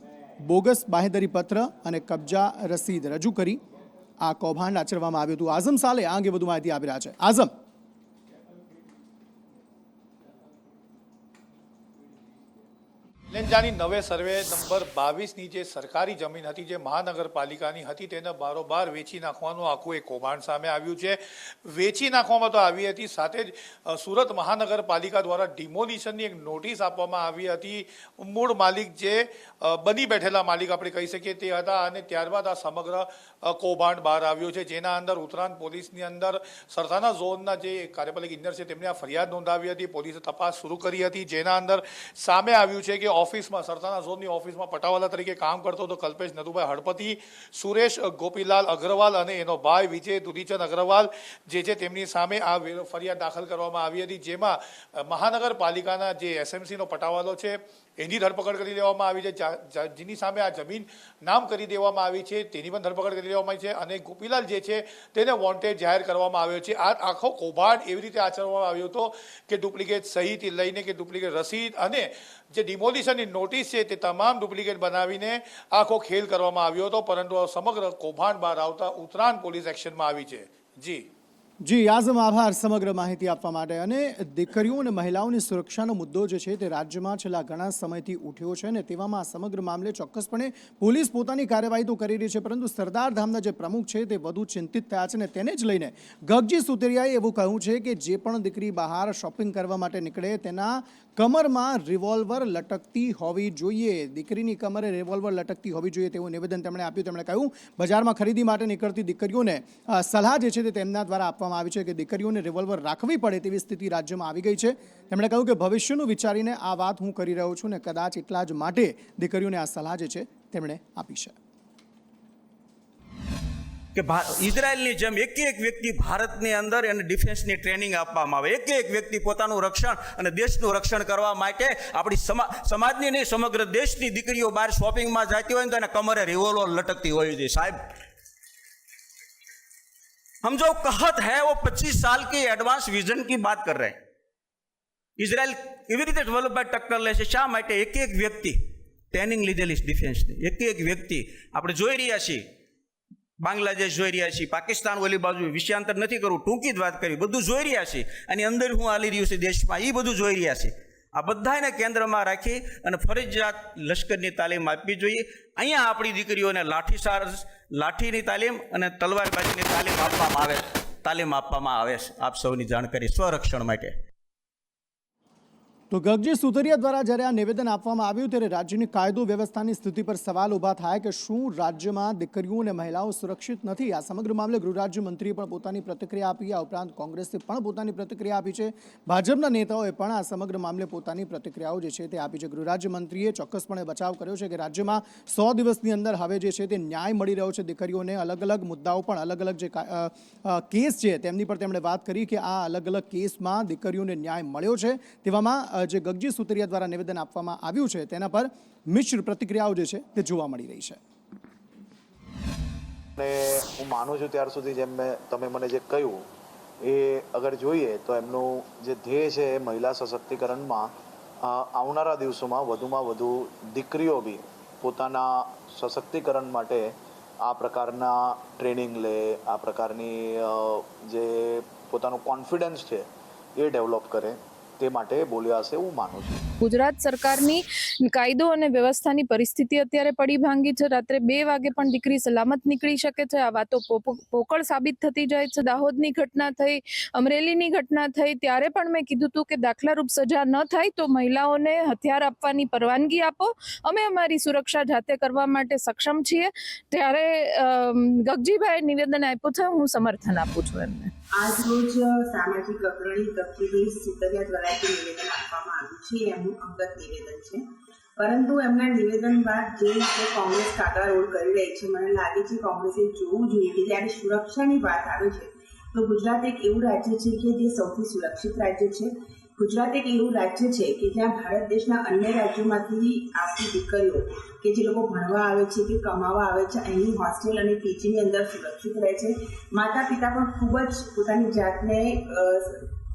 બોગસ બાહેધરી પત્ર અને કબજા રસીદ રજૂ કરી આ કૌભાંડ આચરવામાં આવ્યું હતું। આઝમ સાલે આ અંગે વધુ માહિતી આપી રહ્યા છે। આઝમ, લેંજાની નવે સર્વે નંબર 22ની જે સરકારી જમીન હતી, જે મહાનગરપાલિકાની હતી, તેને બારોબાર વેચી નાખવાનું આખું એક કૌભાંડ સામે આવ્યું છે। વેચી નાખવામાં તો આવી હતી, સાથે જ સુરત મહાનગરપાલિકા દ્વારા ડિમોલિશનની એક નોટિસ આપવામાં આવી હતી। મૂળ માલિક જે બની બેઠેલા માલિક આપણે કહી શકીએ તે હતા અને ત્યારબાદ આ સમગ્ર કૌભાંડ બહાર આવ્યું છે, જેના અંદર ઉત્તરાંત પોલીસની અંદર સરથાના ઝોનના જે કાર્યપાલક ઇજનેર છે તેમણે આ ફરિયાદ નોંધાવી હતી। પોલીસે તપાસ શરૂ કરી હતી, જેના અંદર સામે આવ્યું છે કે ઓફિસમાં, સરથાના ઝોનની ઓફિસમાં પટાવાલા તરીકે કામ કરતો હતો કલ્પેશ નથુભાઈ હળપતિ, સુરેશ ગોપીલાલ અગ્રવાલ અને એનો ભાઈ વિજય દુધીચંદ અગ્રવાલ જે છે તેમની સામે આ ફરિયાદ દાખલ કરવામાં આવી હતી, જેમાં મહાનગરપાલિકાના જે એસએમસીનો પટાવાલો છે એની ધરપકડ કરી લેવામાં આવી છે, જેની સામે આ જમીન નામ કરી દેવામાં આવી છે તેની પણ ધરપકડ કરી લેવામાં આવી છે અને ગોપીલાલ જે છે તેને વોન્ટેડ જાહેર કરવામાં આવ્યો છે। આ આખો કૌભાંડ એવી રીતે આચરવામાં આવ્યો હતો કે ડુપ્લિકેટ સહીથી લઈને કે ડુપ્લિકેટ રસીદ અને જે ડિમોલિશનની નોટિસ છે તે તમામ ડુપ્લિકેટ બનાવીને આખો ખેલ કરવામાં આવ્યો હતો, પરંતુ સમગ્ર કૌભાંડ બહાર આવતા ઉત્તરાંત પોલીસ એક્શનમાં આવી છે। જી આઝમ, આભાર સમગ્ર માહિતી આપવા માટે। અને દીકરીઓ અને મહિલાઓની સુરક્ષાનો મુદ્દો જે છે તે રાજ્યમાં છેલ્લા ઘણા સમયથી ઉઠ્યો છે અને તેવામાં સમગ્ર મામલે ચોક્કસપણે પોલીસ પોતાની કાર્યવાહી તો કરી રહી છે, પરંતુ સરદાર ધામના જે પ્રમુખ છે તે વધુ ચિંતિત થયા છે અને તેને જ લઈને ગગજી સુતરિયાએ એવું કહ્યું છે કે જે પણ દીકરી બહાર શોપિંગ કરવા માટે નીકળે તેના કમરમાં રિવોલ્વર લટકતી હોવી જોઈએ, દીકરીની કમરે રિવોલ્વર લટકતી હોવી જોઈએ તેવું નિવેદન તેમણે આપ્યું। તેમણે કહ્યું બજારમાં ખરીદી માટે નીકળતી દીકરીઓને સલાહ જે છે તે તેમના દ્વારા આપવામાં આવી છે કે દીકરીઓને રિવોલ્વર રાખવી પડે તેવી સ્થિતિ રાજ્યમાં આવી ગઈ છે। તેમણે કહ્યું કે ભવિષ્યનું વિચારીને આ વાત હું કરી રહ્યો છું અને કદાચ એટલા જ માટે દીકરીઓને આ સલાહ જે છે તેમણે આપી છે કે ઇઝરાયલની જેમ એક વ્યક્તિ ભારતની અંદર એને ડિફેન્સની ટ્રેનિંગ આપવામાં આવે, એક વ્યક્તિ પોતાનું રક્ષણ અને દેશનું રક્ષણ કરવા માટે આપણી સમાજની નહીં સમગ્ર દેશની દીકરીઓ બહાર શોપિંગમાં જતી હોય ને તો એને કમરે રિવોલ્વર લટકતી હોય છે। સાહેબ, हम जो कहत है वो 25 साल की एडवांस विजन की बात कर रहे हैं। ઇઝરાયલ કેવી રીતે ડેવલપ બાય ટક્કર લેશે? શા માટે? એક એક વ્યક્તિ ટ્રેનિંગ લીધેલી ડિફેન્સની, એક વ્યક્તિ આપણે જોઈ રહ્યા છીએ, બાંગ્લાદેશ જોઈ રહ્યા છીએ, પાકિસ્તાન ઓલી બાજુ, વિષયાંતર નથી કરવું, ટૂંકી જ વાત કરી, બધું જોઈ રહ્યા છીએ અને અંદર શું હાલી રહ્યું છે દેશમાં એ બધું જોઈ રહ્યા છીએ। આ બધાને કેન્દ્રમાં રાખી અને ફરજિયાત લશ્કરની તાલીમ આપવી જોઈએ। અહીંયા આપણી દીકરીઓને લાઠીની તાલીમ અને તલવારબાજીની તાલીમ આપવામાં આવે છે। આપ સૌની જાણકારી સ્વરક્ષણ માટે। તો ગગજી સુતરિયા દ્વારા જ્યારે આ નિવેદન આપવામાં આવ્યું ત્યારે રાજ્યની કાયદો વ્યવસ્થાની સ્થિતિ પર સવાલ ઊભા થાય કે શું રાજ્યમાં દીકરીઓ અને મહિલાઓ સુરક્ષિત નથી? આ સમગ્ર મામલે ગૃહ રાજ્યમંત્રીએ પણ પોતાની પ્રતિક્રિયા આપી, આ ઉપરાંત કોંગ્રેસે પણ પોતાની પ્રતિક્રિયા આપી છે, ભાજપના નેતાઓએ પણ આ સમગ્ર મામલે પોતાની પ્રતિક્રિયાઓ જે છે તે આપી છે। ગૃહ રાજ્યમંત્રીએ ચોક્કસપણે બચાવ કર્યો છે કે રાજ્યમાં 100 દિવસની અંદર હવે જે છે તે ન્યાય મળી રહ્યો છે દીકરીઓને। અલગ અલગ મુદ્દાઓ પણ અલગ અલગ જે કેસ છે તેમની પર તેમણે વાત કરી કે આ અલગ અલગ કેસમાં દીકરીઓને ન્યાય મળ્યો છે। તેવામાં જે ગગજી સુતરિયા દ્વારા નિવેદન આપવામાં આવ્યું છે તેના પર મિશ્ર પ્રતિક્રિયાઓ જે છે તે જોવા મળી રહી છે। અને હું માનું છું ત્યાર સુધી જેમ તમે મને જે કહ્યું એ અગર જોઈએ તો એમનું જે ધ્યેય છે એ મહિલા સશક્તિકરણમાં આવનારા દિવસોમાં વધુમાં વધુ દીકરીઓ બી પોતાના સશક્તિકરણ માટે આ પ્રકારના ટ્રેનિંગ લે, આ પ્રકારની જે પોતાનું કોન્ફિડન્સ છે એ ડેવલપ કરે તે માટે બોલ્યા હશે એવું માનું છું। ગુજરાત સરકારની કાયદો અને વ્યવસ્થાની પરિસ્થિતિ અત્યારે પડી ભાંગી છે। રાત્રે 2 વાગે પણ દીકરી સલામત નીકળી શકે છે। આ વાતો પોકળ સાબિત થતી જાય છે। દાહોદની ઘટના થઈ, અમરેલીની ઘટના થઈ, ત્યારે પણ મેં કીધું હતું કે દાખલારૂપ સજા ન થાય તો મહિલાઓને હથિયાર આપવાની પરવાનગી આપો, અમે અમારી સુરક્ષા જાતે કરવા માટે સક્ષમ છીએ। ત્યારે ગગજીભાઈએ નિવેદન આપ્યું છે, હું સમર્થન આપું છું એમને। આજ રોજ સામાજિક અગ્રણી ગગજીભાઈ સુતરિયા દ્વારા નિવેદન આપવામાં આવ્યું છે, એમનું અંગત નિવેદન છે, પરંતુ એમના નિવેદન બાદ જે રીતે કોંગ્રેસ કાગળ રોડ કરી રહી છે, મને લાગે છે કોંગ્રેસે જોવું જોઈએ કે જ્યારે સુરક્ષાની વાત આવે છે તો ગુજરાત એક એવું રાજ્ય છે કે જે સૌથી સુરક્ષિત રાજ્ય છે। ગુજરાત એક એવું રાજ્ય છે કે જ્યાં ભારત દેશના અન્ય રાજ્યોમાંથી આવતી દીકરીઓ કે જે લોકો ભણવા આવે છે કે કમાવા આવે છે અહીંની હોસ્ટેલ અને પીજીની અંદર સુરક્ષિત રહે છે। માતા પિતા પણ ખૂબ જ પોતાની જાતને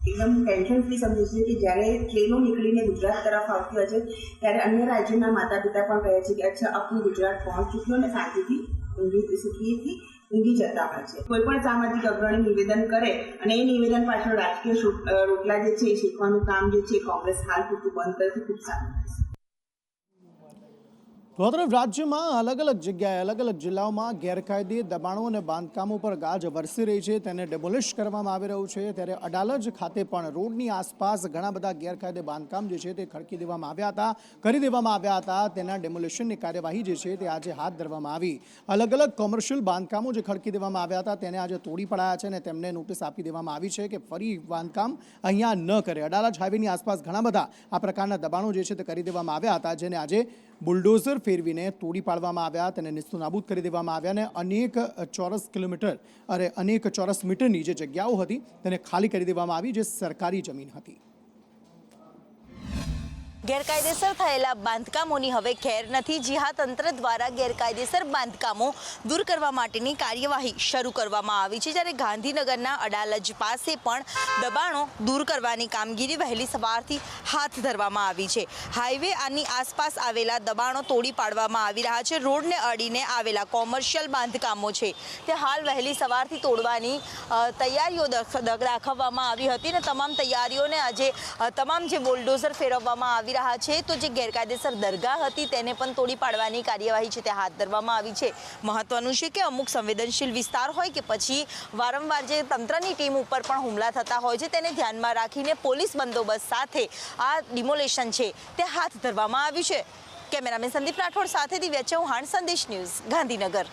એકદમ ટેન્શન ફ્રી સમજે છે કે જ્યારે ટ્રેનો નીકળીને ગુજરાત તરફ આવતી હોય છે ત્યારે અન્ય રાજ્યોના માતા પિતા પણ કહે છે કે અચ્છા આપણું ગુજરાત પહોંચ ચૂક્યું અને શાંતિથી ઊંઘી જતા હોય છે। કોઈ પણ સામાજિક અગ્રણી નિવેદન કરે અને એ નિવેદન પાછળ રાજકીય રોટલા જે છે એ શીખવાનું કામ જે છે કોંગ્રેસ હાલ પૂરતું બંધ કરે તો ખૂબ સારું રહેશે। તો તરફ રાજ્યમાં અલગ અલગ જગ્યાએ અલગ અલગ જિલ્લાઓમાં ગેરકાયદે દબાણો અને બાંધકામો પર ગાજ વરસી રહી છે, તેને ડેમોલિશ કરવામાં આવી રહ્યું છે। ત્યારે અડાલજ ખાતે પણ રોડની આસપાસ ઘણા બધા ગેરકાયદે બાંધકામ જે છે તે ખડકી દેવામાં આવ્યા હતા, કરી દેવામાં આવ્યા હતા। તેના ડેમોલિશનની કાર્યવાહી જે છે તે આજે હાથ ધરવામાં આવી। અલગ અલગ કોમર્શિયલ બાંધકામો જે ખડકી દેવામાં આવ્યા હતા તેને આજે તોડી પડાયા છે અને તેમને નોટિસ આપી દેવામાં આવી છે કે ફરી બાંધકામ અહીંયા ન કરે। અડાલજ હાઈવેની આસપાસ ઘણા બધા આ પ્રકારના દબાણો જે છે તે કરી દેવામાં આવ્યા હતા, જેને આજે બુલડોઝર ફેરવીને તોડી પાડવામાં આવ્યા, તેને નિસ્તુનાબૂદ કરી દેવામાં આવ્યા અને અનેક ચોરસ મીટરની જે જગ્યાઓ હતી તેને ખાલી કરી દેવામાં આવી, જે સરકારી જમીન હતી। ગેરકાયદેસર થયેલા બાંધકામોની હવે ખેર નથી। જી હા, તંત્ર દ્વારા ગેરકાયદેસર બાંધકામો દૂર કરવા માટેની કાર્યવાહી શરૂ કરવામાં આવી છે, જ્યારે ગાંધીનગરના અડાલજ પાસે પણ દબાણો દૂર કરવાની કામગીરી વહેલી સવારથી હાથ ધરવામાં આવી છે। હાઈવે આની આસપાસ આવેલા દબાણો તોડી પાડવામાં આવી રહ્યા છે। રોડને અડીને આવેલા કોમર્શિયલ બાંધકામો છે તે હાલ વહેલી સવારથી તોડવાની તૈયારીઓ દાખવવામાં આવી હતી અને તમામ તૈયારીઓને આજે તમામ જે બુલડોઝર ફેરવવામાં આવી રહ્યા છે, તો જે ગેરકાયદેસર દરગાહ હતી તેને પણ તોડી પાડવાની કાર્યવાહી છે તે હાથ ધરવામાં આવી છે। મહત્વનું છે કે અમુક સંવેદનશીલ વિસ્તાર હોય કે પછી વારંવાર જે તંત્રની ટીમ ઉપર પણ હુમલા થતા હોય છે તેને ધ્યાનમાં રાખીને પોલીસ બંદોબસ્ત સાથે આ ડિમોલેશન છે તે હાથ ધરવામાં આવ્યું છે। કેમેરામેન સંદીપ રાઠોડ સાથે દિવ્યા ચૌહાણ, સંદેશ ન્યૂઝ, ગાંધીનગર।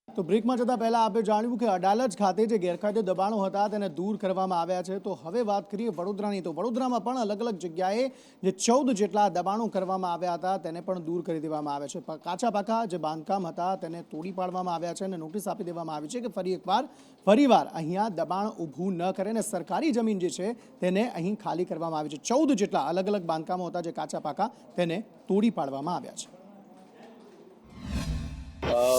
તો બ્રેકમાં જતાં પહેલાં આપણે જાણ્યું કે અડાલજ ખાતે જે ગેરકાયદે દબાણો હતા તેને દૂર કરવામાં આવ્યા છે। તો હવે વાત કરીએ વડોદરાની, તો વડોદરામાં પણ અલગ અલગ જગ્યાએ જે 14 જેટલા દબાણો કરવામાં આવ્યા હતા તેને પણ દૂર કરી દેવામાં આવ્યા છે। કાચા પાકા જે બાંધકામ હતા તેને તોડી પાડવામાં આવ્યા છે અને નોટિસ આપી દેવામાં આવી છે કે ફરીવાર અહીંયા દબાણ ઊભું ન કરે અને સરકારી જમીન જે છે તેને અહીં ખાલી કરવામાં આવી છે। 14 જેટલા અલગ અલગ બાંધકામો હતા જે કાચા પાકા તેને તોડી પાડવામાં આવ્યા છે।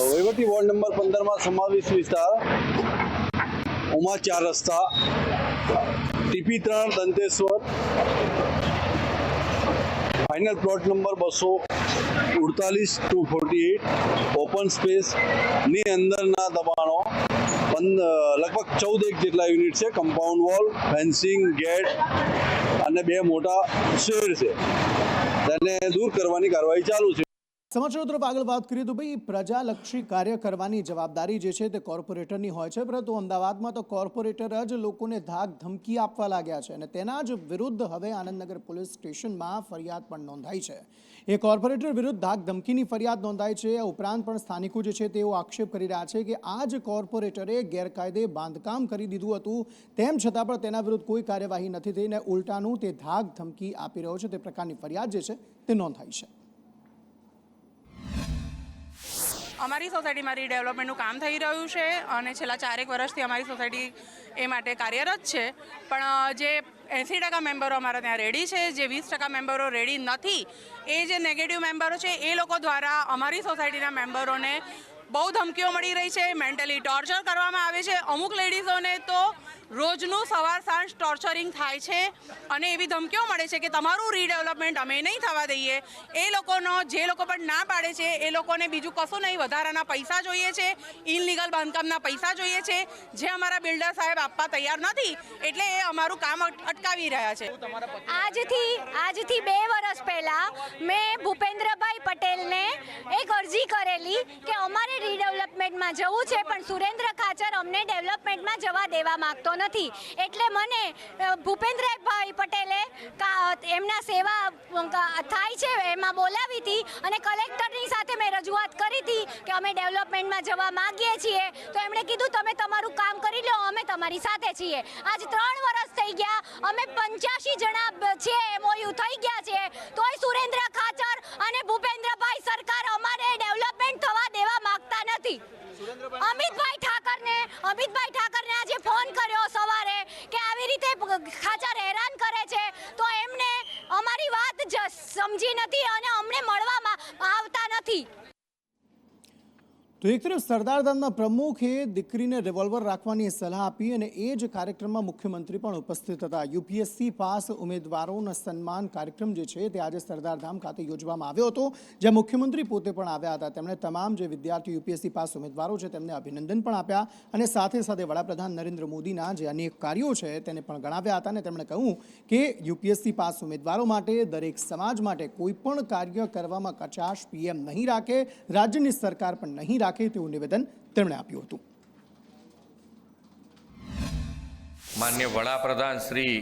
વહીવટી વોર્ડ નંબર 15માં સમાવેશ વિસ્તાર ઉમા 4 રસ્તા, TP3 Danteshwar, final plot number 248-248, open સ્પેસની અંદરના દબાણો લગભગ 14 જેટલા યુનિટ છે. કમ્પાઉન્ડ વોલ, ફેન્સિંગ, ગેટ અને 2 મોટા શેડ છે. તેને દૂર કરવાની કાર્યવાહી ચાલુ છે. સમાચારો તરફ આગળ વાત કરીએ તો ભાઈ પ્રજાલક્ષી કાર્ય કરવાની જવાબદારી જે છે તે કોર્પોરેટરની હોય છે, પરંતુ અમદાવાદમાં તો કોર્પોરેટર જ લોકોને ધાક ધમકી આપવા લાગ્યા છે અને તેના જ વિરુદ્ધ હવે આનંદનગર પોલીસ સ્ટેશનમાં ફરિયાદ પણ નોંધાઈ છે. એ કોર્પોરેટર વિરુદ્ધ ધાક ધમકીની ફરિયાદ નોંધાઈ છે. આ ઉપરાંત પણ સ્થાનિકો જે છે તેઓ આક્ષેપ કરી રહ્યા છે કે આ જ કોર્પોરેટરે ગેરકાયદે બાંધકામ કરી દીધું હતું, તેમ છતાં પણ તેના વિરુદ્ધ કોઈ કાર્યવાહી નથી થઈ અને ઉલટાનું તે ધાક ધમકી આપી રહ્યો છે. તે પ્રકારની ફરિયાદ જે છે તે નોંધાઈ છે. અમારી સોસાયટીમાં રીડેવલપમેન્ટનું કામ થઈ રહ્યું છે અને છેલ્લા 4 વર્ષથી અમારી સોસાયટી એ માટે કાર્યરત છે, પણ જે 80% મેમ્બરો અમારા ત્યાં રેડી છે, જે 20% મેમ્બરો રેડી નથી, એ જે નેગેટિવ મેમ્બરો છે એ લોકો દ્વારા અમારી સોસાયટીના મેમ્બરોને બહુ ધમકીઓ મળી રહી છે, મેન્ટલી ટોર્ચર કરવામાં આવે છે. અમુક લેડીઝોને તો રોજનું સવાર સાંજ ટોર્ચરિંગ થાય છે અને એવી ધમકીઓ મળે છે કે તમારું રીડેવલપમેન્ટ અમે નહીં થવા દઈએ. એ લોકોનો જે લોકો પણ ના પાડે છે એ લોકોને બીજું કશું નહીં, વધારાના પૈસા જોઈએ છે, ઇનલીગલ બાંધકામના પૈસા જોઈએ છે, જે અમારા બિલ્ડર સાહેબ આપવા તૈયાર નથી, એટલે એ અમારું કામ અટકાવી રહ્યા છે. આજથી 2 વર્ષ પહેલા મેં ભૂપેન્દ્રભાઈ પટેલને એક અરજી કરેલી કે અમારે રીડેવલપમેન્ટમાં જવું છે, પણ સુરેન્દ્ર ખાચર અમને ડેવલપમેન્ટમાં જવા દેવા માંગતો નથી. એટલે મને ભૂપેન્દ્રભાઈ પટેલે એમના સેવા થાય છે એમાં બોલાવી હતી અને કલેક્ટરની સાથે મેં રજૂઆત કરી હતી કે અમે ડેવલપમેન્ટમાં જવા માંગીએ છીએ. તો એમણે કીધું તમે તમારું કામ કરી લો, અમે તમારી સાથે છીએ. આજ 3 વર્ષ થઈ ગયા, અમે 85 જણા છે, MOU થઈ ગયા છે, તોય સુરેન્દ્ર ખાચર અને ભૂપેન્દ્રભાઈ સરકાર અમારે ડેવલપમેન્ટ થવા દેવા માંગતા નથી. અમિતભાઈ ઠાકરને આજે ફોન કર્યો સવારે કે આવી રીતે ખાચર હેરાન કરે છે, તો એમને અમારી વાત સમજી નથી અને અમને મળવામાં આવતા નથી. તો એક તરફ સરદારધામના પ્રમુખે દીકરીને રિવોલ્વર રાખવાની સલાહ આપી અને એ જ કાર્યક્રમમાં મુખ્યમંત્રી પણ ઉપસ્થિત હતા. UPSC પાસ ઉમેદવારોનો સન્માન કાર્યક્રમ જે છે તે આજે સરદારધામ ખાતે યોજવામાં આવ્યો હતો, જ્યાં મુખ્યમંત્રી પોતે પણ આવ્યા હતા. તેમણે તમામ જે વિદ્યાર્થી UPSC પાસ ઉમેદવારો છે તેમને અભિનંદન પણ આપ્યા અને સાથે સાથે વડાપ્રધાન નરેન્દ્ર મોદીના જે અનેક કાર્યો છે તેને પણ ગણાવ્યા હતા અને તેમણે કહ્યું કે UPSC પાસ ઉમેદવારો માટે, દરેક સમાજ માટે કોઈ પણ કાર્ય કરવામાં કચાશ PM નહીં રાખે, રાજ્યની સરકાર પણ નહીં રાખે તેવું નિવેદન તેમણે આપ્યું હતું. માનનીય વડાપ્રધાન શ્રી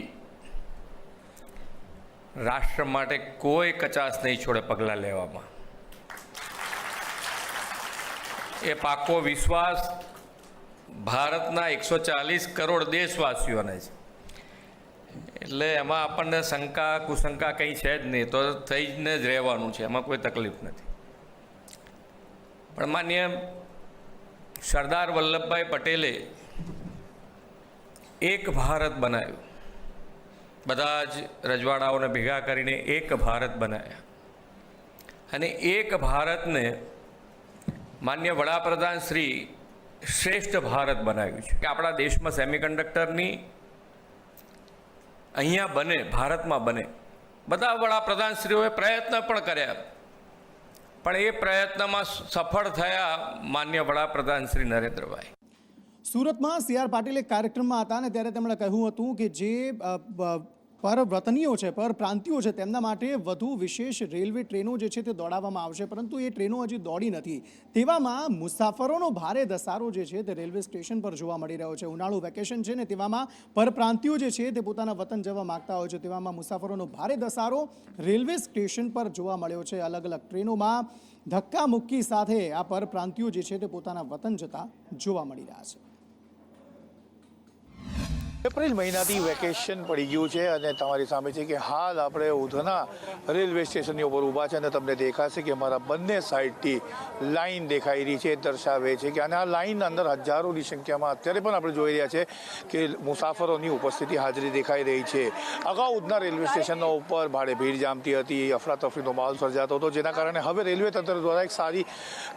રાષ્ટ્ર માટે કોઈ કચાશ નહીં છોડે પગલાં લેવામાં. એ પાકો વિશ્વાસ ભારતના 140 કરોડ દેશવાસીઓને છે. એટલે એમાં આપણને શંકા કુશંકા કંઈ છે જ નહીં, તો થઈને જ રહેવાનું છે, એમાં કોઈ તકલીફ નથી. પણ માન્ય સરદાર વલ્લભભાઈ પટેલે એક ભારત બનાવ્યું, બધા જ રજવાડાઓને ભેગા કરીને એક ભારત બનાવ્યા અને એક ભારતને માન્ય વડાપ્રધાન શ્રી શ્રેષ્ઠ ભારત બનાવ્યું છે કે આપણા દેશમાં સેમિકન્ડક્ટરની અહીંયા બને, ભારતમાં બને. બધા વડાપ્રધાનશ્રીઓએ પ્રયત્ન પણ કર્યા, પણ એ પ્રયત્નમાં સફળ થયા માન્ય વડાપ્રધાન શ્રી નરેન્દ્રભાઈ. સુરતમાં CR પાટીલ એક કાર્યક્રમમાં હતા અને ત્યારે તેમણે કહ્યું હતું કે જે પરવતનીઓ છે, પરપ્રાંતિયો છે, તેમના માટે વધુ વિશેષ રેલવે ટ્રેનો જે છે તે દોડાવવામાં આવશે, પરંતુ એ ટ્રેનો હજી દોડી નથી. તેવામાં મુસાફરોનો ભારે ધસારો જે છે તે રેલવે સ્ટેશન પર જોવા મળી રહ્યો છે. ઉનાળુ વેકેશન છે ને તેવામાં પરપ્રાંતિયો જે છે તે પોતાના વતન જવા માંગતા હોય છે, તેવામાં મુસાફરોનો ભારે ધસારો રેલવે સ્ટેશન પર જોવા મળ્યો છે. અલગ અલગ ટ્રેનોમાં ધક્કા મુક્કી સાથે આ પરપ્રાંતિયો જે છે તે પોતાના વતન જતા જોવા મળી રહ્યા છે. અમારી સોસાયટીમાં રીડેવલપમેન્ટનું કામ થઈ રહ્યું છે અને છેલ્લા 4 વર્ષથી અમારી સોસાયટી એ MOU થઈ ગયા છે, તોય સુરેન્દ્ર ખાચર અને ભૂપેન્દ્રભાઈ સરકાર અમારે ડેવલપમેન્ટ થવા દેવા માંગતા નથી. એટલે અમિતભાઈ ઠાકરને અમિતભાઈ ઠાકરને આજે ફોન કર્યો સવારે કે આવી રીતે ખાચર હેરાન કરે છે, તો એમને અમારી વાત સમજી નથી અને એપ્રિલ મહિનાથી વેકેશન પડી ગયું છે અને તમારી સામે છે કે હાલ આપણે ઉધના રેલવે સ્ટેશનની ઉપર ઊભા છે અને તમને દેખાશે કે અમારા બંને સાઈડથી લાઈન દેખાઈ રહી છે. દર્શાવે છે કે અને આ લાઈન અંદર હજારોની સંખ્યામાં અત્યારે પણ આપણે જોઈ રહ્યા છે કે મુસાફરોની ઉપસ્થિતિ હાજરી દેખાઈ રહી છે. અગાઉ ઉધના રેલવે સ્ટેશનના ઉપર ભારે ભીડ જામતી હતી, અફરાતફરીનો માહોલ સર્જાતો હતો, જેના કારણે હવે રેલવે તંત્ર દ્વારા એક સારી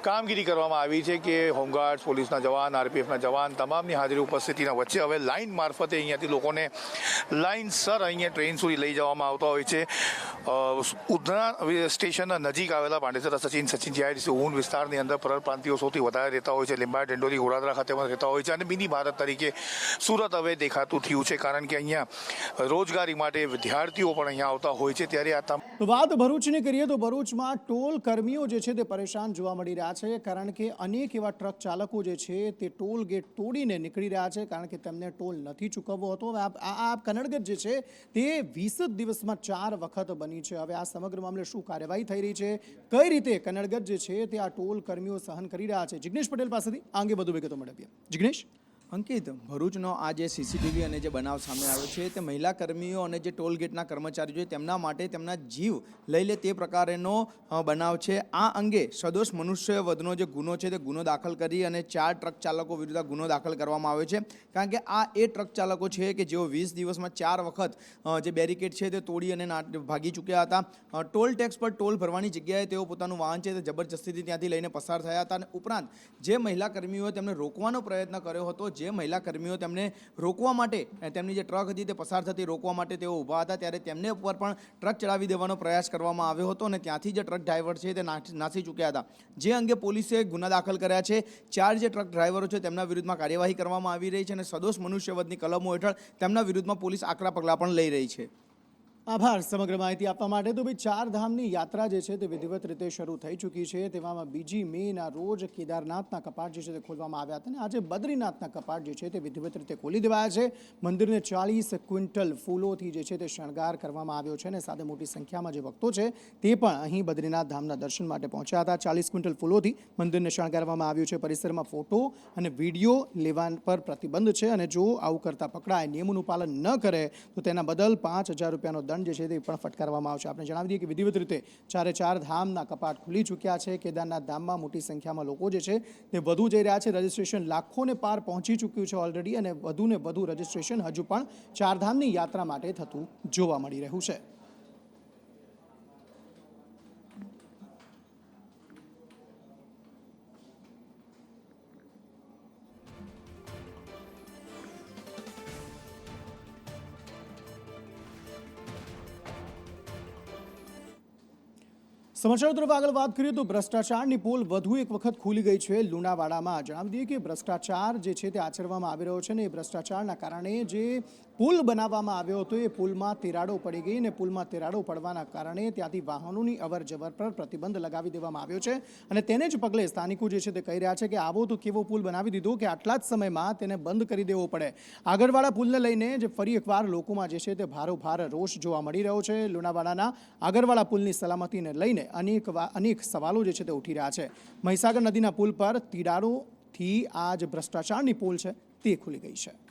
કામગીરી કરવામાં આવી છે કે હોમગાર્ડ, પોલીસના જવાન, આરપીએફના જવાન તમામની હાજરી ઉપસ્થિતિના વચ્ચે હવે લાઈન મારફતે અહીંયાથી લોકોને લાઈનસર અહીંયા ટ્રેન સુધી લઈ જવામાં આવતા હોય છે. ઉધના સ્ટેશનના નજીક આવેલા પાંડેસરા સચિન જીઆઈડીસી ઊન વિસ્તારની અંદર પરપ્રાંતિયો સૌથી વધારે રહેતા હોય છે. લીંબાયત, ડિંડોલી, ઘોડાદરા ખાતે પણ રહેતા હોય છે અને મિની ભારત તરીકે સુરત હવે દેખાતું થયું છે, કારણ કે અહીંયા રોજગારી માટે વિદ્યાર્થીઓ પણ અહીંયા આવતા હોય છે. ત્યારે આ વાત ભરૂચની કરીએ તો ભરૂચમાં ટોલ કર્મીઓ જે છે તે પરેશાન જોવા મળી રહ્યા છે, કારણ કે અનેક એવા ટ્રક ચાલકો જે છે તે ટોલ ગેટ તોડીને નીકળી રહ્યા છે, કારણ કે તેમને ટોલ નથી ચૂકવવો હતો. હવે આ કનડગત જે છે તે 20 દિવસમાં 4 વખત બની છે. હવે આ સમગ્ર મામલે શું કાર્યવાહી થઈ રહી છે, કઈ રીતે કનડગત જે છે તે આ ટોલ કર્મીઓ સહન કરી રહ્યા છે, જિગ્નેશ પટેલ પાસેથી આ અંગે વધુ વિગતો મેળવીએ. જિગ્નેશ. અંકિત, ભરૂચનો આ જે સીસીટીવી અને જે બનાવ સામે આવ્યો છે તે મહિલા કર્મીઓ અને જે ટોલ ગેટના કર્મચારીઓ છે તેમના માટે તેમના જીવ લઈ લે તે પ્રકારેનો બનાવ છે. આ અંગે સદોષ મનુષ્ય વધનો જે ગુનો છે તે ગુનો દાખલ કરી અને 4 ટ્રક ચાલકો વિરુદ્ધ ગુનો દાખલ કરવામાં આવ્યો છે, કારણ કે આ એ ટ્રક ચાલકો છે કે જેઓ 20 દિવસમાં 4 વખત જે બેરિકેડ છે તે તોડી અને ભાગી ચૂક્યા હતા. ટોલ ટેક્સ પર ટોલ ભરવાની જગ્યાએ તેઓ પોતાનું વાહન છે તે જબરજસ્તીથી ત્યાંથી લઈને પસાર થયા હતા અને ઉપરાંત જે મહિલા કર્મીઓએ તેમને રોકવાનો પ્રયત્ન કર્યો હતો, જે મહિલા કર્મીઓ તેમને રોકવા માટે તેમની જે ટ્રક હતી તે પસાર થતી રોકવા માટે તેઓ ઊભા હતા, ત્યારે તેમને ઉપર પણ ટ્રક ચડાવી દેવાનો પ્રયાસ કરવામાં આવ્યો હતો અને ત્યાંથી જે ટ્રક ડ્રાઈવર છે તે નાસી ચૂક્યા હતા. જે અંગે પોલીસે ગુના દાખલ કર્યા છે. 4 જે ટ્રક ડ્રાઈવરો છે તેમના વિરુદ્ધમાં કાર્યવાહી કરવામાં આવી રહી છે અને સદોષ મનુષ્યવધની કલમો હેઠળ તેમના વિરુદ્ધમાં પોલીસ આકરા પગલાં પણ લઈ રહી છે. આભાર સમગ્ર માહિતી આપવા માટે. તો ભાઈ 4 ધામની યાત્રા જે છે તે વિધિવત રીતે શરૂ થઈ ચૂકી છે. તેવામાં 2 મેના રોજ કેદારનાથના કપાટ જે છે તે ખોલવામાં આવ્યા હતા અને આજે બદ્રીનાથના કપાટ જે છે તે વિધિવત રીતે ખોલી દેવાયા છે. મંદિરને 40 ક્વિન્ટલ ફૂલોથી જે છે તે શણગાર કરવામાં આવ્યો છે અને સાથે મોટી સંખ્યામાં જે ભક્તો છે તે પણ અહીં બદ્રીનાથ ધામના દર્શન માટે પહોંચ્યા હતા. 40 ક્વિન્ટલ ફૂલોથી મંદિરને શણગારવામાં આવ્યું છે. પરિસરમાં ફોટો અને વિડીયો લેવા પર પ્રતિબંધ છે અને જો આવું કરતા પકડાય, નિયમોનું પાલન ન કરે તો તેના બદલ 5000 રૂપિયાનો દંડ જે છે તે પણ ફટકારવામાં આવશે. આપણે જણાવી દઈએ કે વિધિવત રીતે 4 ધામના કપાટ ખુલી ચૂક્યા છે. કેદારનાથ ધામમાં મોટી સંખ્યામાં લોકો જે છે તે વધુ જઈ રહ્યા છે. રજીસ્ટ્રેશન લાખોને પાર પહોંચી ચૂક્યું છે ઓલરેડી અને વધુને વધુ રજીસ્ટ્રેશન હજુ પણ 4 ધામની યાત્રા માટે થતું જોવા મળી રહ્યું છે. સમાચાર તરફ આગળ વાત કરીએ તો ભ્રષ્ટાચારની પોલ વધુ એક વખત ખુલી ગઈ છે લુણાવાડામાં. જણાવી દઈએ કે ભ્રષ્ટાચાર જે છે તે આચરવામાં આવી રહ્યો છે અને એ ભ્રષ્ટાચારના કારણે જે પુલ બનાવવામાં આવ્યો હતો એ પુલમાં તિરાડો પડી ગઈ અને પુલમાં તિરાડો પડવાના કારણે ત્યાંથી વાહનોની અવરજવર પર પ્રતિબંધ લગાવી દેવામાં આવ્યો છે અને તેને જ પગલે સ્થાનિકો જે છે તે કહી રહ્યા છે કે આવો તો કેવો પુલ બનાવી દીધો કે આટલા જ સમયમાં તેને બંધ કરી દેવો પડે. આગળવાળા પુલને લઈને જે ફરી એકવાર લોકોમાં જે છે તે ભારોભાર રોષ જોવા મળી રહ્યો છે. લુણાવાડાના આગળવાળા પુલની સલામતીને લઈને અનેક સવાલો જે છે તે ઉઠી રહ્યા છે. મહીસાગર નદીના પુલ પર તિરાડોથી આ જે ભ્રષ્ટાચારની પોલ છે તે ખુલી ગઈ છે.